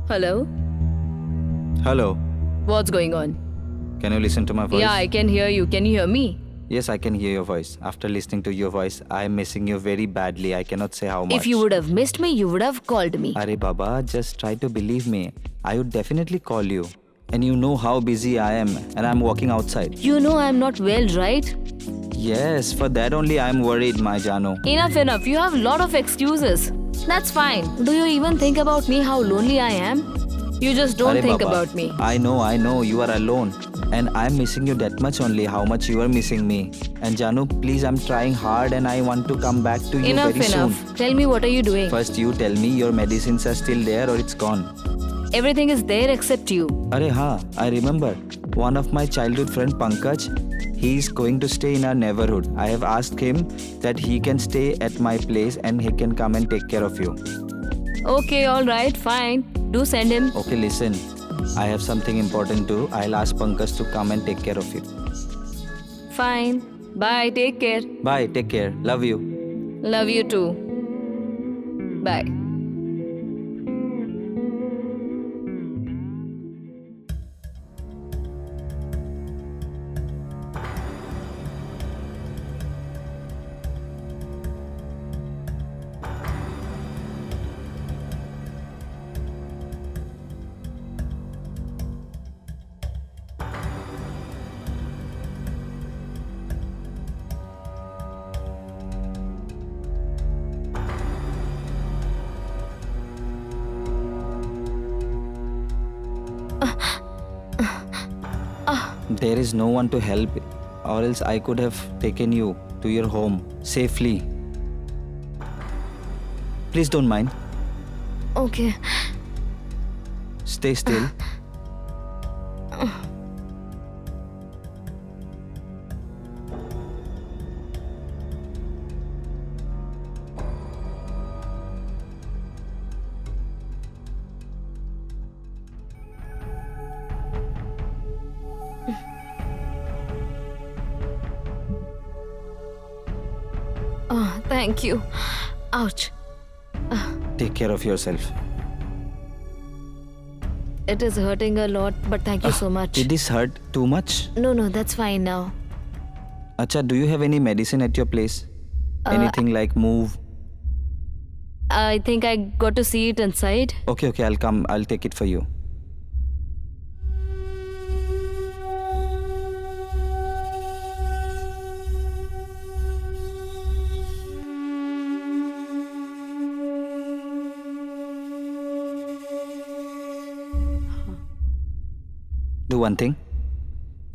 Hello? Hello. What's going on? Can you listen to my voice? Yeah, I can hear you. Can you hear me? Yes, I can hear your voice. After listening to your voice, I am missing you very badly. I cannot say how much. If you would have missed me, you would have called me. Arey Baba, just try to believe me. I would definitely call you. And you know how busy I am, and I'm walking outside. You know I'm not well, right? Yes, for that only I'm worried, my Jano. Enough. You have a lot of excuses. That's fine. Do you even think about me how lonely I am? You just don't Arey think Baba, about me. I know, you are alone. And I'm missing you that much only, how much you are missing me. And Janu, please, I'm trying hard and I want to come back to you very soon. Tell me, what are you doing? First, you tell me your medicines are still there or it's gone. Everything is there except you. Arey ha, I remember. One of my childhood friend Pankaj, he is going to stay in our neighborhood. I have asked him that he can stay at my place and he can come and take care of you. Okay, alright, fine. Do send him. Okay, listen. I have something important to do. I'll ask Pankaj to come and take care of you. Fine. Bye, take care. Bye, take care. Love you. Love you too. Bye. There is no one to help, or else I could have taken you to your home safely. Please don't mind. Okay. Stay still. Oh, thank you. Ouch. Take care of yourself. It is hurting a lot, but thank you so much. Did this hurt too much? No, that's fine now. Acha, do you have any medicine at your place? Anything like move? I think I got to see it inside. Okay, I'll come. I'll take it for you. Do one thing.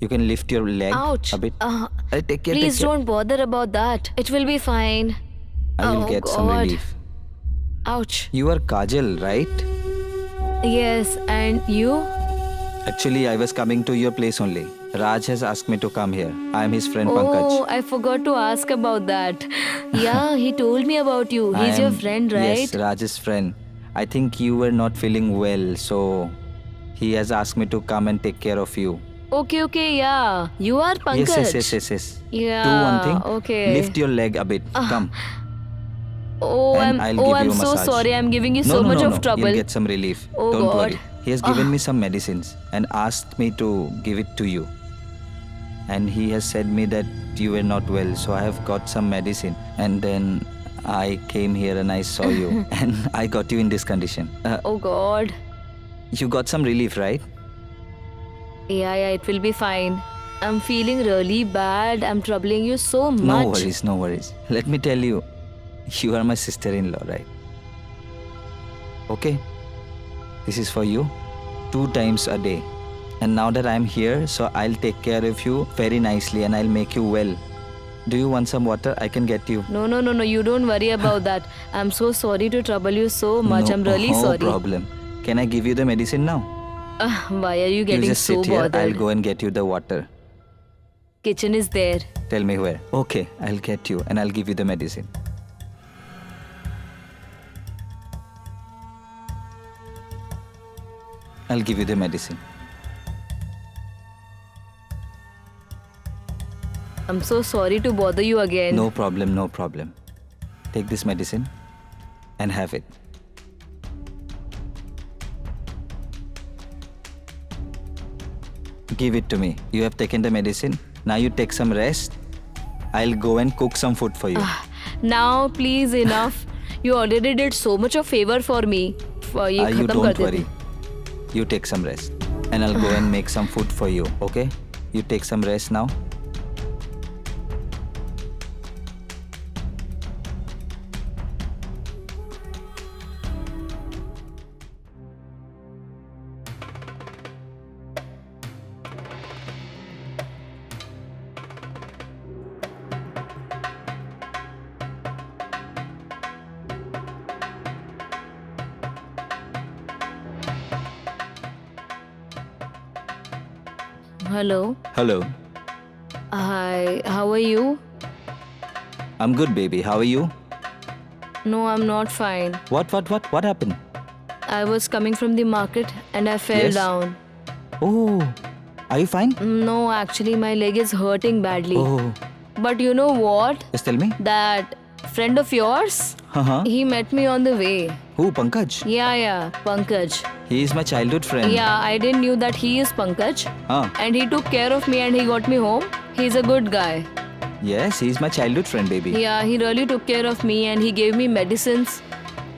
You can lift your leg Ouch. a bit. Take care. Please take care. don't bother about that. It will be fine. I will Oh, get some God. relief. Ouch. You are Kajal, right? Yes, and you? Actually, I was coming to your place only. Raj has asked me to come here. I am his friend Oh, Pankaj. I forgot to ask about that. Yeah, he told me about you. He's your friend, right? Yes, Raj's friend. I think you were not feeling well, so he has asked me to come and take care of you. Okay, yeah. You are Pankaj. Yes. Yeah. Do one thing. Okay. Lift your leg a bit. Come. Oh, And I'll give I'm you a so massage. sorry. I'm giving you No, so no, much no, of no. trouble. You'll get some relief. Oh, Don't God. worry. He has given me some medicines and asked me to give it to you. And he has said me that you were not well, so I have got some medicine. And then I came here and I saw you and I got you in this condition. Oh, God. You got some relief, right? Yeah, it will be fine. I'm feeling really bad. I'm troubling you so much. No worries. Let me tell you, you are my sister-in-law, right? Okay? This is for you 2 times a day. And now that I'm here, so I'll take care of you very nicely and I'll make you well. Do you want some water? I can get you. No. You don't worry about that. I'm so sorry to trouble you so much. I'm really sorry. No problem. Can I give you the medicine now? Why are you You getting just so sit here. bothered? I'll go and get you the water. Kitchen is there. Tell me where. Okay, I'll get you and I'll give you the medicine. I'll give you the medicine. I'm so sorry to bother you again. No problem. Take this medicine and have it. Give it to me. You have taken the medicine. Now you take some rest. I'll go and cook some food for you. Now, please, enough. You already did so much of favor for me. ये You खत्म कर don't देती worry. You take some rest. And I'll go and make some food for you, okay? You take some rest now. Hello. Hello. Hi. How are you? I'm good, baby. How are you? No, I'm not fine. What happened? I was coming from the market and I fell Yes? down. Oh, are you fine? No, actually, my leg is hurting badly. Oh, But you know what? just tell me. That friend of yours, Uh-huh. he met me on the way. Who, Pankaj? Yeah, Pankaj. He is my childhood friend. Yeah, I didn't knew that he is Pankaj. Huh. And he took care of me and he got me home. He's a good guy. Yes, he is my childhood friend, baby. Yeah, he really took care of me and he gave me medicines.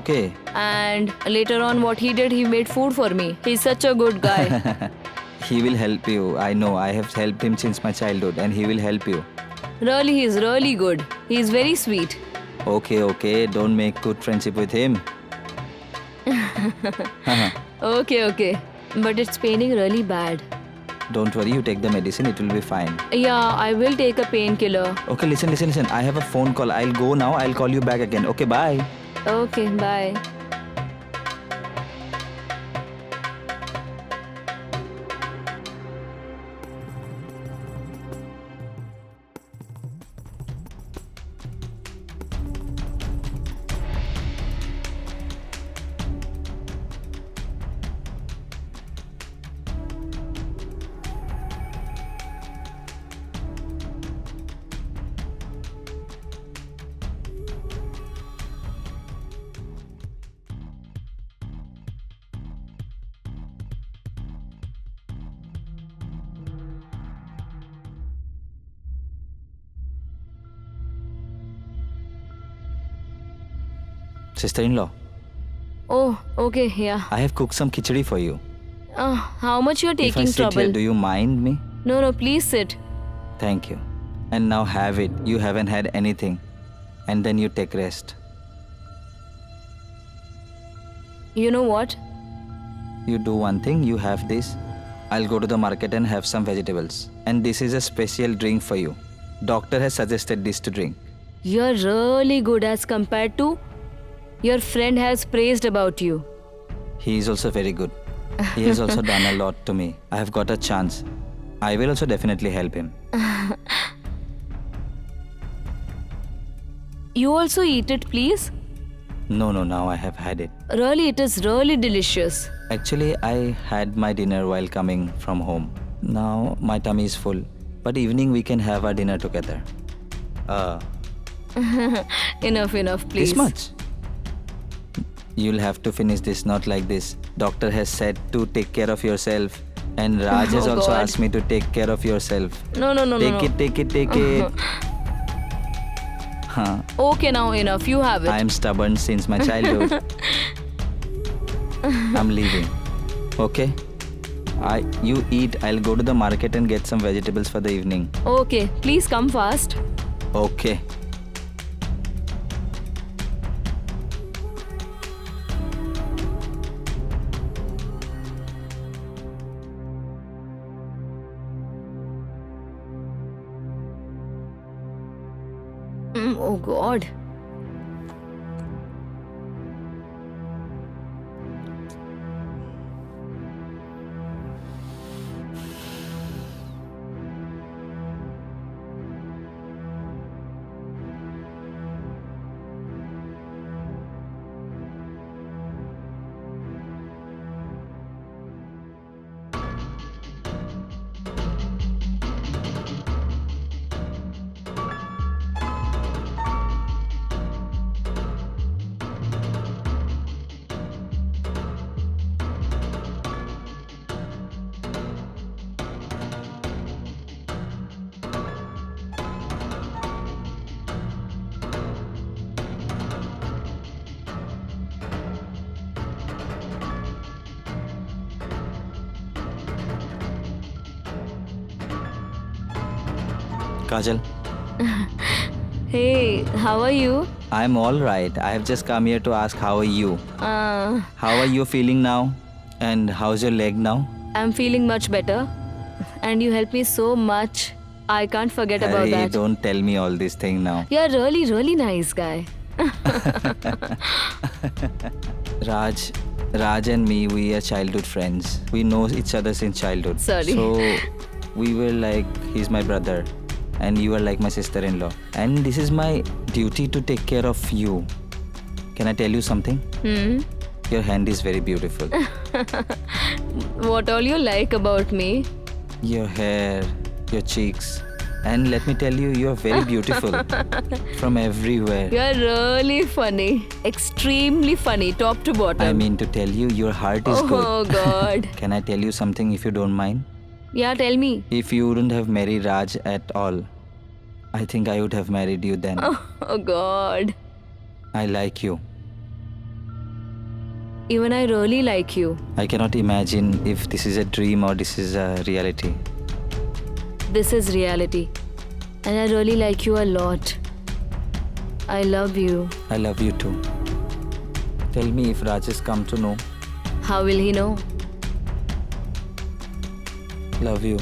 Okay. And later on, what he did, he made food for me. He's such a good guy. He will help you. I know. I have helped him since my childhood and he will help you. Really, he's really good. He's very sweet. Okay. Don't make good friendship with him. Okay. But it's paining really bad. Don't worry, you take the medicine, it will be fine. Yeah, I will take a painkiller. Okay, listen. I have a phone call. I'll go now. I'll call you back again. Okay, bye. Okay, bye. Sister-in-law, Oh, okay, yeah. I have cooked some khichdi for you. How much you're If I taking sit trouble? here, do you mind me? No, please sit. Thank you. And now have it. You haven't had anything. And then you take rest. You know what? You do one thing, you have this. I'll go to the market and have some vegetables. And this is a special drink for you. Doctor has suggested this to drink. You're really good as compared to your friend has praised about you. He is also very good. He has also done a lot to me. I have got a chance. I will also definitely help him. You also eat it, please. No, now I have had it. Really, it is really delicious. Actually, I had my dinner while coming from home. Now my tummy is full. But evening we can have our dinner together. Enough, please. This much? You'll have to finish this, not like this. Doctor has said to take care of yourself. And Raj has Oh, also God. asked me to take care of yourself. No. Take it. Huh. Okay, now enough. You have it. I am stubborn since my childhood. I'm leaving. Okay? You eat. I'll go to the market and get some vegetables for the evening. Okay, please come fast. Okay. Oh, God. Kajal, Hey, how are you? I'm all right. I have just come here to ask how are you? How are you feeling now? And how's your leg now? I'm feeling much better. And you helped me so much. I can't forget about Hey, that. don't tell me all these things now. You're really, really nice guy. Raj and me, we are childhood friends. We know each other since childhood. Sorry. So we were like, he's my brother and you are like my sister-in-law. And this is my duty to take care of you. Can I tell you something? Your hand is very beautiful. What all you like about me? Your hair, your cheeks. And let me tell you, you are very beautiful. From everywhere. You're really funny. Extremely funny, top to bottom. I mean to tell you, your heart is good. Oh God. Can I tell you something if you don't mind? Yeah, tell me. If you wouldn't have married Raj at all, I think I would have married you then. Oh God. I like you. Even I really like you. I cannot imagine if this is a dream or this is a reality. This is reality. And I really like you a lot. I love you. I love you too. Tell me if Raj has come to know. How will he know? Love you.